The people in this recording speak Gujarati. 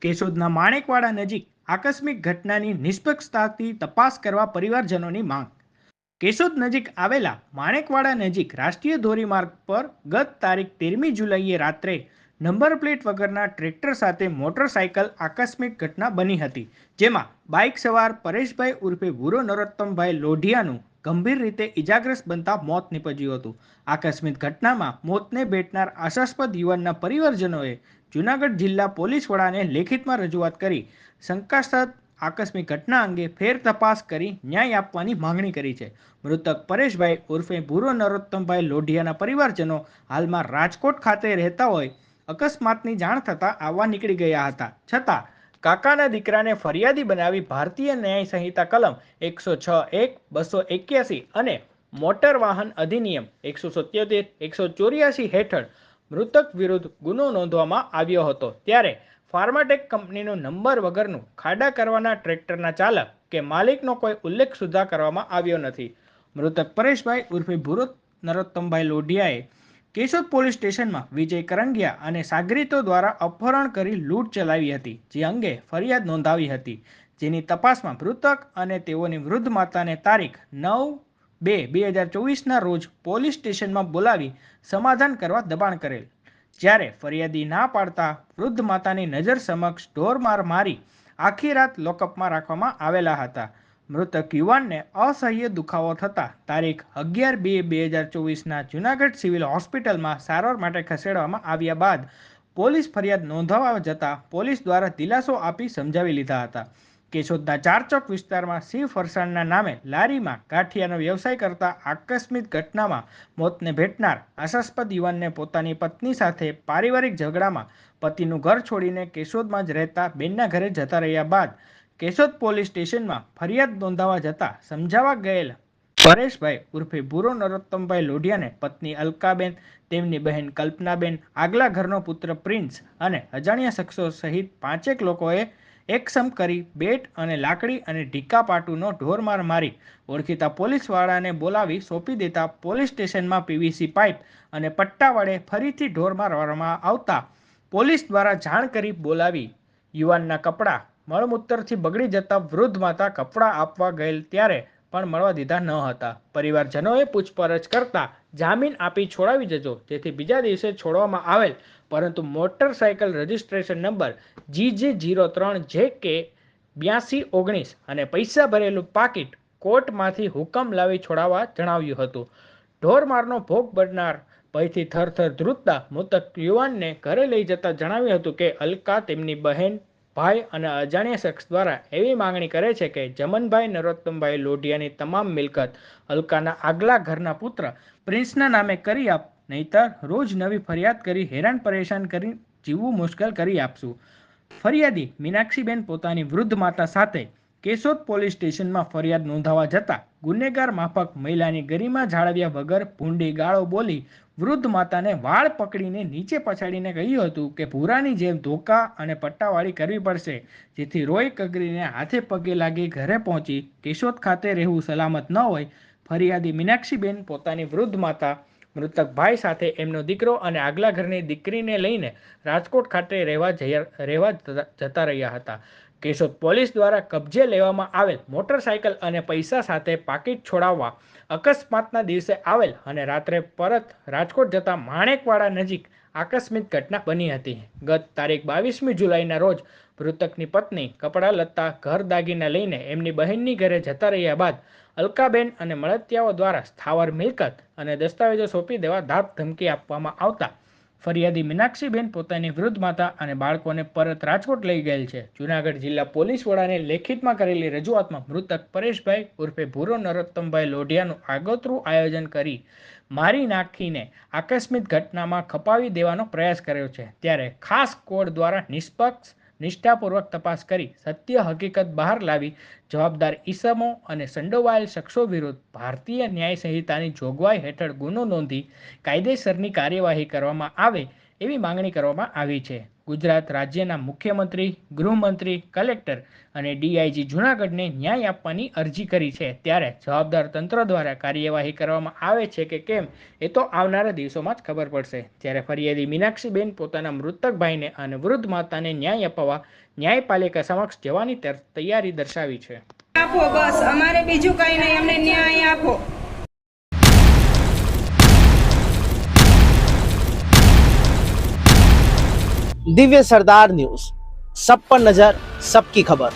કેશોદના માણેકવાડા નજીક આકસ્મિક ઘટનાની નિષ્પક્ષતાથી તપાસ કરવા પરિવારજનોની માંગ. કેશોદ નજીક આવેલા માણેકવાડા નજીક રાષ્ટ્રીય ધોરીમાર્ગ પર ગત તારીખ 13મી જુલાઈએ રાત્રે નંબર પ્લેટ વગરના ટ્રેક્ટર સાથે મોટરસાયકલ આકસ્મિક ઘટના બની હતી, જેમાં બાઇક સવાર પરેશભાઈ ઉર્ફે ભૂરો નરોત્તમભાઈ લોઢિયાનું ગંભીર રીતે ઇજાગ્રસ્ત બનતા મોત નીપજ્યું હતું. આકસ્મિક ઘટનામાં મોતને ભેટનાર આશાસ્પદ યુવાનના પરિવારજનોએ જૂનાગઢ જિલ્લા પોલીસ વડાને લેખિતમાં રજૂઆત કરી શંકાસ્પદ આકસ્મિક ઘટના અંગે ફેર તપાસ કરી ન્યાય આપવાની માંગણી કરી છે. મૃતક પરેશભાઈ ઉર્ફે ભૂરો નરોત્તમભાઈ લોઢિયાના પરિવારજનો હાલમાં રાજકોટ ખાતે રહેતા હોય અકસ્માતની જાણ થતાં આવવા નીકળી ગયા હતા, છતાં કાકાના દીકરાને ફરિયાદી બનાવી ભારતીય ન્યાય સંહિતા કલમ 106(1), 281 અને મોટર વાહન અધિનિયમ 177, 184 હેઠળ મૃતક વિરુદ્ધ ગુનો નોંધવામાં આવ્યો હતો. ત્યારે ફાર્માટેક કંપનીનો નંબર વગરનું ખાડા કરવાના ટ્રેક્ટરના ચાલક કે માલિકનો કોઈ ઉલ્લેખ સુદ્ધા કરવામાં આવ્યો નથી. મૃતક પરેશભાઈ ઉર્ફે ભૂરો નરોત્તમભાઈ લોઢિયાએ કેશોદ પોલીસ સ્ટેશનમાં વિજય કરંગિયા અને સાગરીતો દ્વારા અપહરણ કરી લૂંટ ચલાવી હતી, જે અંગે ફરિયાદ નોંધાવી હતી, જેની તપાસમાં મૃતક અને તેઓની વૃદ્ધ માતાને તારીખ 9/2/2024ના રોજ પોલીસ સ્ટેશનમાં બોલાવી સમાધાન કરવા દબાણ કરેલ, જ્યારે ફરિયાદી ના પાડતા વૃદ્ધ માતાની નજર સમક્ષ ઢોરમાર મારી આખી રાત લોકઅપમાં રાખવામાં આવેલા હતા. મૃતક યુવાનને અસહ્ય દુખાવો થતાં તારીખ 11/2/2024ના જૂનાગઢ સિવિલ હોસ્પિટલમાં સારવાર માટે ખસેડવામાં આવ્યા બાદ પોલીસ ફરિયાદ નોંધવા જતાં પોલીસ દ્વારા દિલાસો આપી સમજાવી લીધા હતા. કેશોદના ચારચોક વિસ્તારમાં શિવ ફરસાણના નામે લારીમાં ગાંઠિયાનો વ્યવસાય કરતા આકસ્મિક ઘટનામાં મોતને ભેટનાર આશાસ્પદ યુવાનને પોતાની પત્ની સાથે પારિવારિક ઝઘડામાં પતિનું ઘર છોડીને કેશોદમાં જ રહેતા બેનના ઘરે જતા રહ્યા બાદ કેશોદ પોલીસ સ્ટેશનમાં ફરિયાદ નોંધાવા જતાં સમજાવવા ગયેલ પરેશભાઈ ઉર્ફે ભૂરો નરોત્તમભાઈ લોઢિયાને પત્ની અલકાબેન, તેમની બહેન કલ્પનાબેન, આગલા ઘરનો પુત્ર પ્રિન્સ અને અજાણ્યા શખ્સો સહિત 5 લોકોએ એકસમ કરી બેટ અને લાકડી અને ઢીકા પાટુનો ઢોરમાર મારી ઓળખીતા પોલીસવાળાને બોલાવી સોંપી દેતા પોલીસ સ્ટેશનમાં પીવીસી પાઇપ અને પટ્ટા વડે ફરીથી ઢોરમાર મારવામાં આવતા પોલીસ દ્વારા જાણ કરી બોલાવી યુવાનના કપડાં મળમૂત્રથી બગડી જતા વૃદ્ધ માતા કપડાં આપવા ગયેલ ત્યારે પણ મળવા દીધા ન હતા. પરિવારજનોએ પૂછપરછ કરતા જામીન આપી છોડાવી જજો, જેથી બીજા દિવસે છોડવામાં આવેલ, પરંતુ મોટરસાયકલ રજિસ્ટ્રેશન નંબર GJ03JK 8219 અને પૈસા ભરેલું પાકીટ કોર્ટમાંથી હુકમ લાવી છોડાવવા જણાવ્યું હતું. ઢોરમારનો ભોગ બનનાર ભયથી થરથર ધ્રુજતા મૃતક યુવાનને ઘરે લઈ જતા જણાવ્યું હતું કે અલકા તેમની બહેન, ભાઈ અને અજાણ્યા શખ્સ દ્વારા એવી માંગણી કરે છે કે જમનભાઈ નરોત્તમભાઈ લોઢિયાની તમામ મિલકત અલકાના આગલા ઘરના પુત્ર પ્રિન્સના નામે કરી આપ, નહીતર રોજ નવી ફરિયાદ કરી હેરાન પરેશાન કરી જીવવું મુશ્કેલ કરી આપશું. ફરિયાદી મીનાક્ષીબેન પોતાની વૃદ્ધ માતા સાથે કેશોદ પોલીસ સ્ટેશનમાં ફરિયાદ નોંધાવા જતાં ગુનેગાર માફક મહિલાની ગરિમા જાળવ્યા વગર ભૂંડી ગાળો બોલી વૃદ્ધ માતાને વાળ પકડીને નીચે પછાડીને કહ્યું હતું કે ભૂરાની જેમ ધોકા અને પટ્ટાવાળી કરવી પડશે, જેથી રોઈ કગરીને હાથે પગે લાગી ઘરે પહોંચી કેશોદ ખાતે રહેવું સલામત ન હોય. ફરિયાદી મીનાક્ષીબેન પોતાની વૃદ્ધ માતા, મૃતક ભાઈ સાથે એમનો દીકરો અને આગલા ઘરની દીકરીને લઈને રાજકોટ ખાતે રહેવા જતા રહ્યા હતા. કેશોદ પોલીસ દ્વારા કબજે લેવામાં આવેલ મોટરસાયકલ અને પૈસા સાથે પાકીટ છોડાવવા અકસ્માતના દિવસે આવેલ અને રાત્રે પરત રાજકોટ જતા માણેકવાડા નજીક આકસ્મિક ઘટના બની હતી. ગત તારીખ 22મી જુલાઈના રોજ મૃતકની પત્ની કપડાં લત્તા ઘર દાગીના લઈને એમની બહેનની ઘરે જતા રહ્યા બાદ અલકાબેન અને મળતિયાઓ દ્વારા સ્થાવર મિલકત અને દસ્તાવેજો સોંપી દેવા ધાક ધમકી આપવામાં આવતા ફરિયાદી મીનાક્ષીબેન પોતાની વૃદ્ધ માતા અને બાળકોને પરત રાજકોટ લઈ ગયેલ છે. જૂનાગઢ જિલ્લા પોલીસ વડાને લેખિતમાં કરેલી રજૂઆતમાં મૃતક પરેશભાઈ ઉર્ફે ભૂરો નરોત્તમભાઈ લોઢિયાનું આગોતરું આયોજન કરી મારી નાખીને આકસ્મિક ઘટનામાં ખપાવી દેવાનો પ્રયાસ કર્યો છે. ત્યારે ખાસ કોડ દ્વારા નિષ્પક્ષ નિષ્ઠાપૂર્વક તપાસ કરી સત્ય હકીકત બહાર લાવી જવાબદાર ઈસમો અને સંડોવાયેલ શખ્સો વિરુદ્ધ ભારતીય ન્યાય સંહિતાની જોગવાઈ હેઠળ ગુનો નોંધી કાયદેસરની કાર્યવાહી કરવામાં આવે એવી માંગણી કરવામાં આવી છે. ગુજરાત રાજ્યના મુખ્યમંત્રી, ગૃહમંત્રી, કલેક્ટર અને ડીઆઈજી જૂનાગઢને ન્યાય આપવાની અરજી કરી છે. ત્યારે જવાબદાર તંત્ર દ્વારા કાર્યવાહી કરવામાં આવે છે કે કેમ એ તો આવનારા દિવસોમાં જ ખબર પડશે. ત્યારે ફરિયાદી મીનાક્ષીબેન પોતાના મૃતક ભાઈને અને વૃદ્ધ માતાને ન્યાય અપાવવા ન્યાયપાલિકા સમક્ષ જવાની તૈયારી દર્શાવી છે. આપો બસ, અમારે બીજું કઈ નહીં, અમને ન્યાય આપો. दिव्य सरदार न्यूज, सब पर नजर, सबकी खबर।